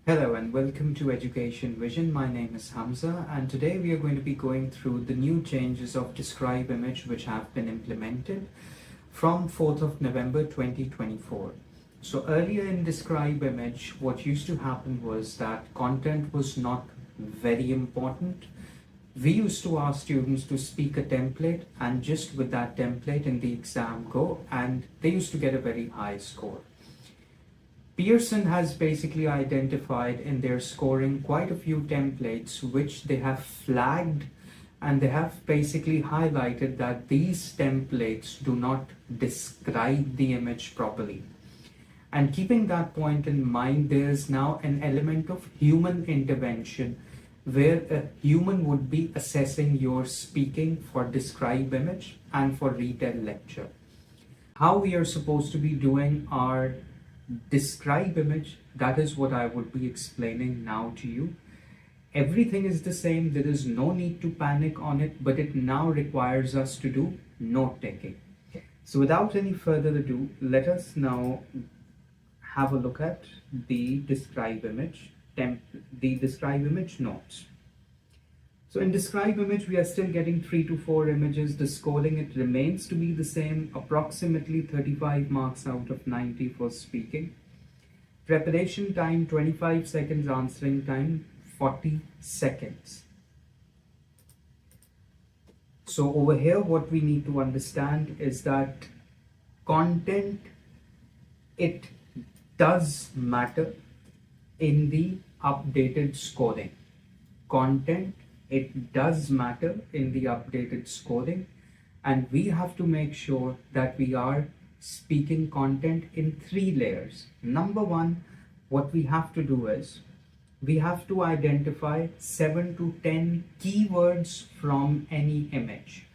Hello and welcome to Education Vision. My name is Hamza and today we are going to be going through the new changes of Describe Image which have been implemented from 4th of November 2024. So earlier in Describe Image, what used to happen was that content was not very important. We used to ask students to speak a template and just with that template in the exam go, and they used to get a very high score. Pearson has basically identified in their scoring quite a few templates which they have flagged, and they have basically highlighted that these templates do not describe the image properly. And keeping that point in mind, there is now an element of human intervention where a human would be assessing your speaking for describe image and for retell lecture. How we are supposed to be doing our describe image, that is what I would be explaining now to you. Everything is the same, there is no need to panic on it, but it now requires us to do note taking. So without any further ado, let us now have a look at the describe image notes. So in describe image, we are still getting 3 to 4 images. The scoring, it remains to be the same, approximately 35 marks out of 90 for speaking. Preparation time, 25 seconds. Answering time, 40 seconds. So over here, what we need to understand is that content, it does matter in the updated scoring. Content, it does matter in the updated scoring, and we have to make sure that we are speaking content in 3 layers. Number 1, what we have to do is we have to identify 7 to 10 keywords from any image.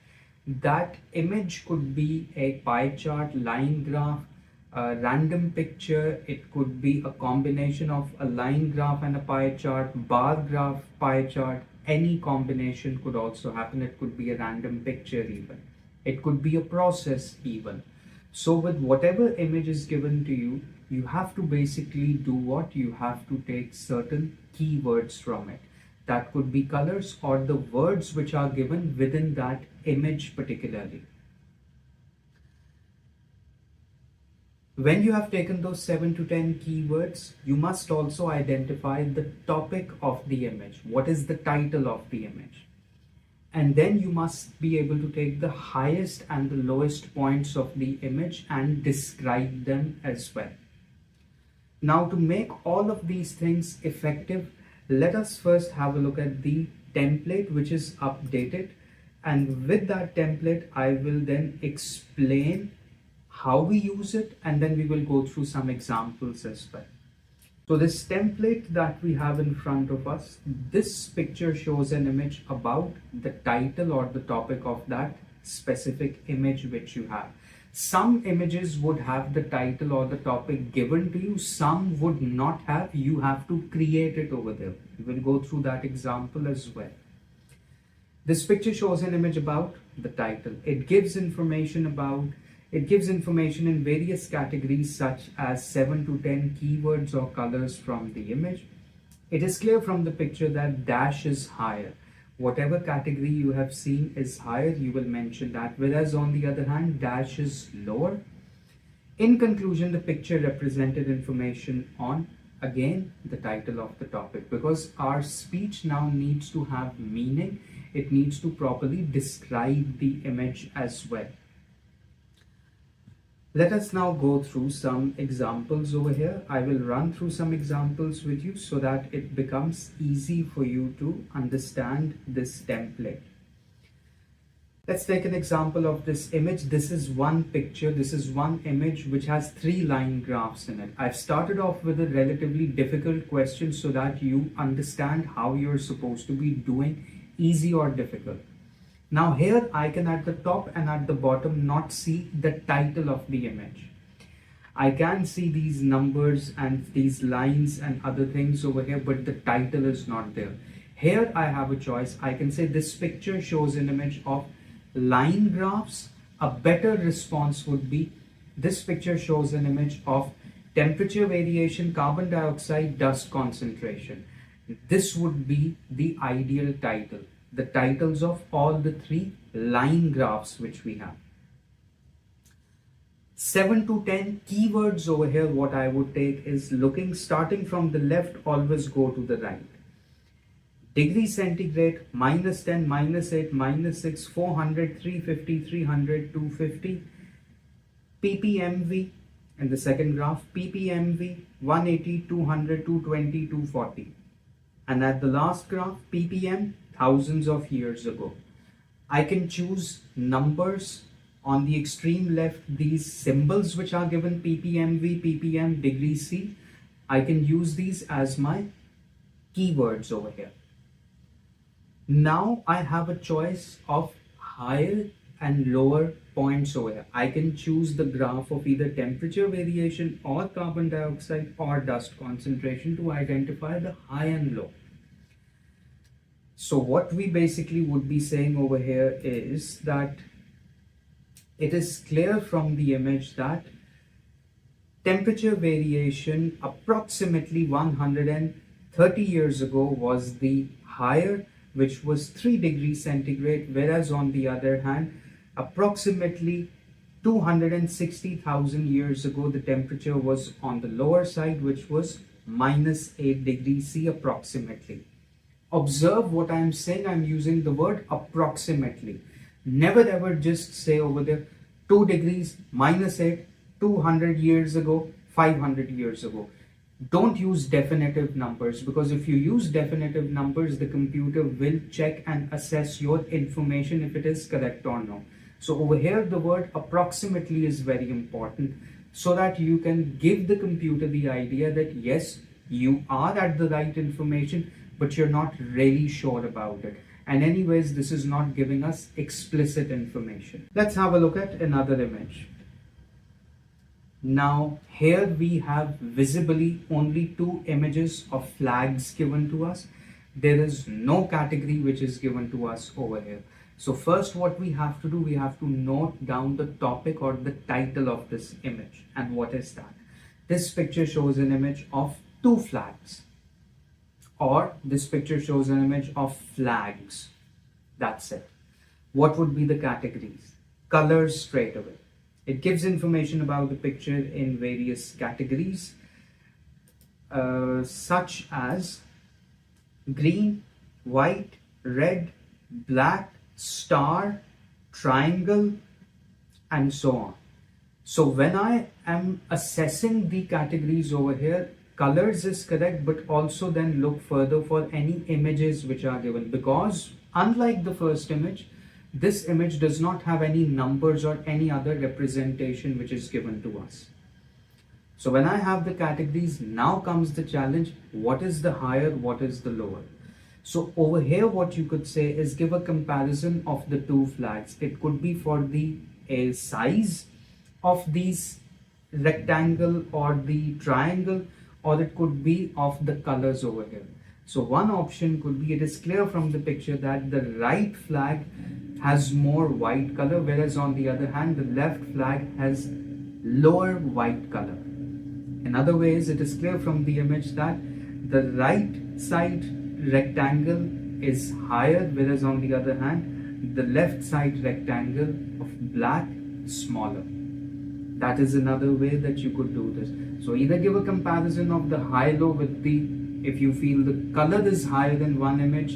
That image could be a pie chart, line graph, a random picture. It could be a combination of a line graph and a pie chart, bar graph, pie chart. Any combination could also happen. It could be a random picture even. It could be a process even. So with whatever image is given to you, you have to basically do what? You have to take certain keywords from it. That could be colors or the words which are given within that image particularly. When you have taken those 7 to 10 keywords, you must also identify the topic of the image. What is the title of the image? And then you must be able to take the highest and the lowest points of the image and describe them as well. Now, to make all of these things effective, let us first have a look at the template which is updated. And with that template, I will then explain how we use it, and then we will go through some examples as well. So this template that we have in front of us, this picture shows an image about the title or the topic of that specific image which you have. Some images would have the title or the topic given to you, some would not have. You have to create it over there. We will go through that example as well. This picture shows an image about the title. It gives information in various categories such as 7 to 10 keywords or colors from the image. It is clear from the picture that dash is higher. Whatever category you have seen is higher, you will mention that, whereas on the other hand, dash is lower. In conclusion, the picture represented information on, again, the title of the topic, because our speech now needs to have meaning. It needs to properly describe the image as well. Let us now go through some examples over here. I will run through some examples with you so that it becomes easy for you to understand this template. Let's take an example of this image. This is one picture. This is one image which has 3 line graphs in it. I've started off with a relatively difficult question so that you understand how you're supposed to be doing, easy or difficult. Now here I can at the top and at the bottom not see the title of the image. I can see these numbers and these lines and other things over here, but the title is not there. Here I have a choice. I can say this picture shows an image of line graphs. A better response would be this picture shows an image of temperature variation, carbon dioxide, dust concentration. This would be the ideal title, the titles of all the three line graphs which we have. 7 to 10 keywords over here, what I would take is looking, starting from the left, always go to the right. Degree centigrade, -10, -8, -6, 400, 350, 300, 250. ppmv in the second graph, ppmv, 180, 200, 220, 240. And at the last graph, ppm, thousands of years ago. I can choose numbers. On the extreme left, these symbols which are given, ppmv, ppm, degree C, I can use these as my keywords over here. Now I have a choice of higher and lower points over here. I can choose the graph of either temperature variation or carbon dioxide or dust concentration to identify the high and low. So what we basically would be saying over here is that it is clear from the image that temperature variation approximately 130 years ago was the higher, which was 3 degrees centigrade, whereas on the other hand, approximately 260,000 years ago, the temperature was on the lower side, which was -8 degrees C approximately. Observe what I'm saying. I'm using the word approximately. Never ever just say over there 2 degrees, -8, 200 years ago, 500 years ago. Don't use definitive numbers, because if you use definitive numbers, the computer will check and assess your information if it is correct or no. So over here, the word approximately is very important, so that you can give the computer the idea that yes, you are at the right information, but you're not really sure about it. And anyways, this is not giving us explicit information. Let's have a look at another image. Now here we have visibly only 2 images of flags given to us. There is no category which is given to us over here. So first what we have to do, we have to note down the topic or the title of this image. And what is that? This picture shows an image of 2 flags. Or this picture shows an image of flags. That's it. What would be the categories? Colors straight away. It gives information about the picture in various categories, such as green, white, red, black, star, triangle, and so on. So when I am assessing the categories over here, colors is correct, but also then look further for any images which are given, because unlike the first image, this image does not have any numbers or any other representation which is given to us. So when I have the categories, now comes the challenge. What is the higher? What is the lower? So over here, what you could say is give a comparison of the 2 flags. It could be for the size of these rectangle or the triangle, or it could be of the colors over here. So one option could be, it is clear from the picture that the right flag has more white color, whereas on the other hand, the left flag has lower white color. In other ways, it is clear from the image that the right side rectangle is higher, whereas on the other hand, the left side rectangle of black is smaller. That is another way that you could do this. So either give a comparison of the high-low with the, if you feel the color is higher in one image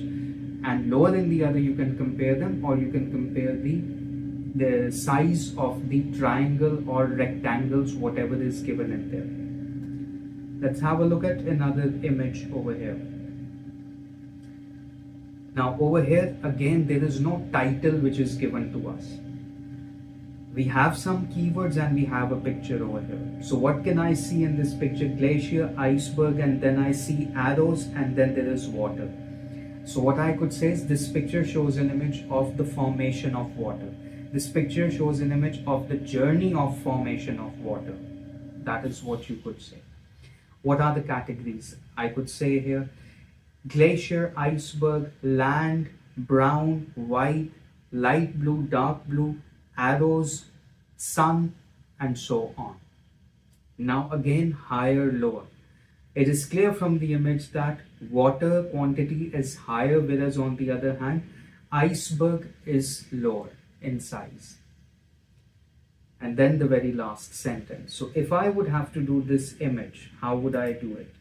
and lower in the other, you can compare them, or you can compare the size of the triangle or rectangles, whatever is given in there. Let's have a look at another image over here. Now over here, again, there is no title which is given to us. We have some keywords and we have a picture over here. So what can I see in this picture? Glacier, iceberg, and then I see arrows, and then there is water. So what I could say is this picture shows an image of the formation of water. This picture shows an image of the journey of formation of water. That is what you could say. What are the categories? I could say here glacier, iceberg, land, brown, white, light blue, dark blue, arrows, sun, and so on. Now again, higher, lower. It is clear from the image that water quantity is higher, whereas on the other hand, iceberg is lower in size. And then the very last sentence. So if I would have to do this image, how would I do it?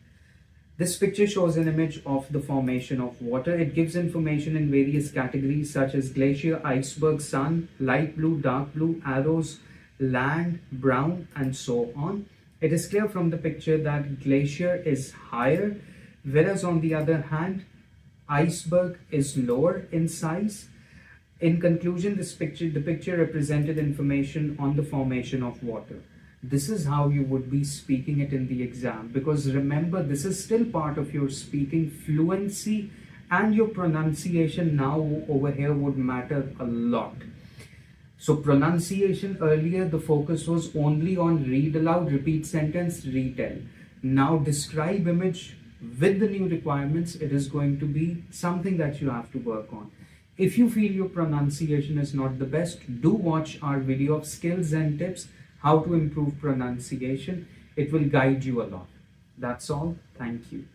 This picture shows an image of the formation of water. It gives information in various categories such as glacier, iceberg, sun, light blue, dark blue, arrows, land, brown, and so on. It is clear from the picture that glacier is higher, whereas on the other hand, iceberg is lower in size. In conclusion, the picture represented information on the formation of water. This is how you would be speaking it in the exam, because remember, this is still part of your speaking fluency, and your pronunciation now over here would matter a lot. So pronunciation, earlier the focus was only on read aloud, repeat sentence, retell. Now describe image with the new requirements, it is going to be something that you have to work on. If you feel your pronunciation is not the best, do watch our video of skills and tips, how to improve pronunciation. It will guide you a lot. That's all. Thank you.